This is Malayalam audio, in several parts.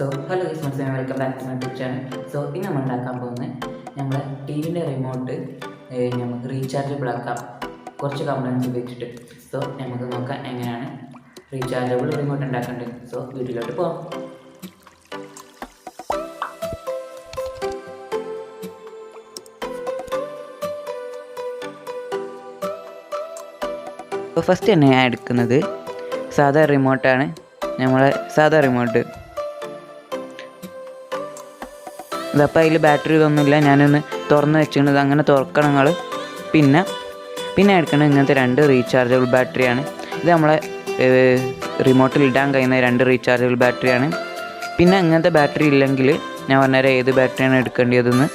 Hello guys, once again welcome back to my YouTube channel. ഇന്ന് നമ്മൾ ഉണ്ടാക്കാൻ പോകുന്നത് നമ്മുടെ ടിവിൻ്റെ റിമോട്ട് നമുക്ക് റീചാർജബിൾ ആക്കാം കുറച്ച് കംപ്ലൈൻറ്റ്സ് ഉപയോഗിച്ചിട്ട്. നമുക്ക് നോക്കാം എങ്ങനെയാണ് റീചാർജബിൾ റിമോട്ട് ഉണ്ടാക്കേണ്ടത്. വീഡിയോയിലോട്ട് പോകാം. ഫസ്റ്റ് തന്നെ ഞാൻ എടുക്കുന്നത് സാധാ റിമോട്ടാണ്. നമ്മളെ സാധാ റിമോട്ട് ഇതപ്പോൾ അതിൽ ബാറ്ററി ഇതൊന്നുമില്ല, ഞാനൊന്ന് തുറന്ന് വെച്ചിട്ടുണ്ട്. അങ്ങനെ തുറക്കണം നിങ്ങൾ. പിന്നെ എടുക്കുന്നത് ഇങ്ങനത്തെ 2 റീചാർജബിൾ ബാറ്ററിയാണ്. ഇത് നമ്മളെ റിമോട്ടിൽ ഇടാൻ കഴിയുന്ന 2 റീചാർജബിൾ ബാറ്ററിയാണ്. പിന്നെ ഇങ്ങനത്തെ ബാറ്ററി ഇല്ലെങ്കിൽ ഞാൻ പറഞ്ഞുതരാം ഏത് ബാറ്ററിയാണ് എടുക്കേണ്ടതെന്ന്.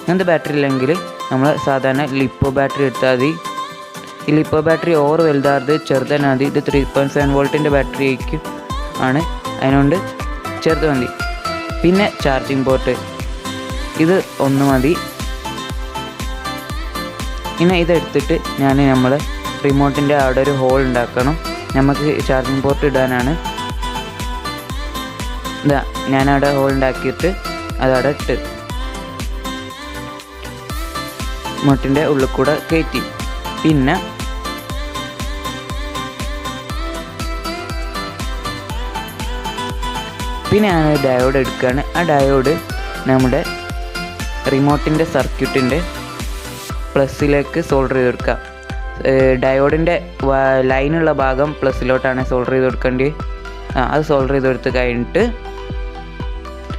ഇങ്ങനത്തെ ബാറ്ററി ഇല്ലെങ്കിൽ നമ്മൾ സാധാരണ ലിപ്പോ ബാറ്ററി എടുത്താൽ മതി. ഈ ലിപ്പോ ബാറ്ററി ഓവർ വലുതാറത് ചെറുതന്നെ മതി. ഇത് 3.7 വോൾട്ടിൻ്റെ ബാറ്ററിക്ക് ആണ്, അതിനുകൊണ്ട് ചെറുത് മതി. പിന്നെ ചാർജിങ് പോർട്ട് ഇത് 1 മതി. പിന്നെ ഇതെടുത്തിട്ട് നമ്മൾ റിമോട്ടിൻ്റെ അവിടെ ഒരു ഹോൾ ഉണ്ടാക്കണം. നമുക്ക് ചാർജിങ് പോർട്ട് ഇടാനാണ്. ഇതാ ഞാനവിടെ ഹോൾ ഉണ്ടാക്കിയിട്ട് അതവിടെ ഇട്ട് റിമോട്ടിൻ്റെ ഉള്ളിൽ കൂടെ കയറ്റി. പിന്നെ ഞാനൊരു ഡയോഡ് എടുക്കുകയാണ്. ആ ഡയോഡ് നമ്മുടെ റിമോട്ടിൻ്റെ സർക്യൂട്ടിൻ്റെ പ്ലസ്സിലേക്ക് സോൾഡർ ചെയ്ത് കൊടുക്കുക. ഡയോഡിൻ്റെ ലൈനുള്ള ഭാഗം പ്ലസ്സിലോട്ടാണ് സോൾഡർ ചെയ്ത് കൊടുക്കേണ്ടത്. അത് സോൾഡർ ചെയ്ത് കൊടുത്ത് കഴിഞ്ഞിട്ട്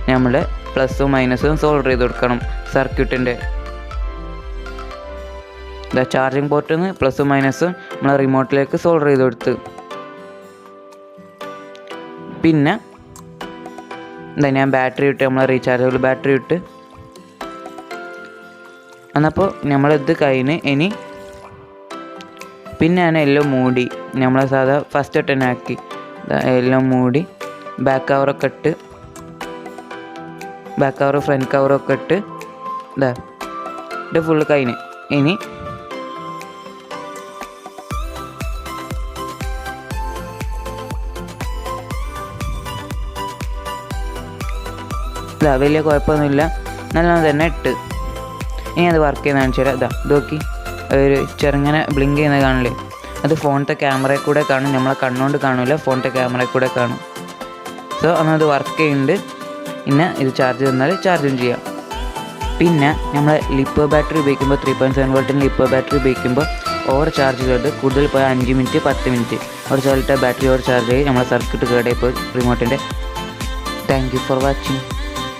നമ്മൾ പ്ലസ്സും മൈനസും സോൾഡർ ചെയ്ത് കൊടുക്കണം സർക്യൂട്ടിൻ്റെ. ചാർജിങ് പോർട്ടിൽ നിന്ന് പ്ലസ്സും മൈനസും നമ്മൾ റിമോട്ടിലേക്ക് സോൾഡർ ചെയ്ത് കൊടുത്ത്. പിന്നെ ഞാൻ ബാറ്ററി ഇട്ട് നമ്മൾ റീചാർജബിൾ ബാറ്ററി ഇട്ട് എന്നപ്പോൾ നമ്മളിത് കഴിഞ്ഞ് ഇനി പിന്നെ ഞാൻ എല്ലാം മൂടി നമ്മളെ സാധാ ഫസ്റ്റ് തന്നെ ആക്കി എല്ലാം മൂടി ബാക്ക് കവറൊക്കെ ഇട്ട് ബാക്ക് കവർ ഫ്രണ്ട് കവറൊക്കെ ഇട്ട് ഇത് ഫുള്ള് കഴിഞ്ഞ് ഇനി വലിയ കുഴപ്പമൊന്നുമില്ല, നല്ലോണം തന്നെ ഇട്ട്. ഇനി അത് വർക്ക് ചെയ്യുന്ന കാണിച്ചു തരാം. ഇത് നോക്കി ഒരു ചെറുങ്ങനെ ബ്ലിങ്ക് ചെയ്യുന്നത് കാണില്ലേ, അത് ഫോണിൻ്റെ ക്യാമറയിൽ കൂടെ കാണും. നമ്മളെ കണ്ണുകൊണ്ട് കാണില്ല, ഫോണിൻ്റെ ക്യാമറയിൽ കൂടെ കാണും. അത് വർക്ക് ചെയ്യുന്നുണ്ട്. പിന്നെ ഇത് ചാർജ് തന്നാൽ ചാർജും ചെയ്യാം. പിന്നെ നമ്മൾ ലിപ്പോ ബാറ്ററി ഉപയോഗിക്കുമ്പോൾ 3.7 വോൾട്ടിൻ്റെ ലിപ്പോ ബാറ്ററി ഉപയോഗിക്കുമ്പോൾ ഓവർ ചാർജ് ചെയ്ത് കൂടുതൽ പോയാൽ 5 മിനിറ്റ് 10 മിനിറ്റ് ഒരു സ്ഥലത്തെ ബാറ്ററി ഓവർ ചാർജ് ചെയ്ത് നമ്മളെ സർക്യൂട്ട് കേടായി പോയി റിമോട്ടിൻ്റെ. Thank you for watching.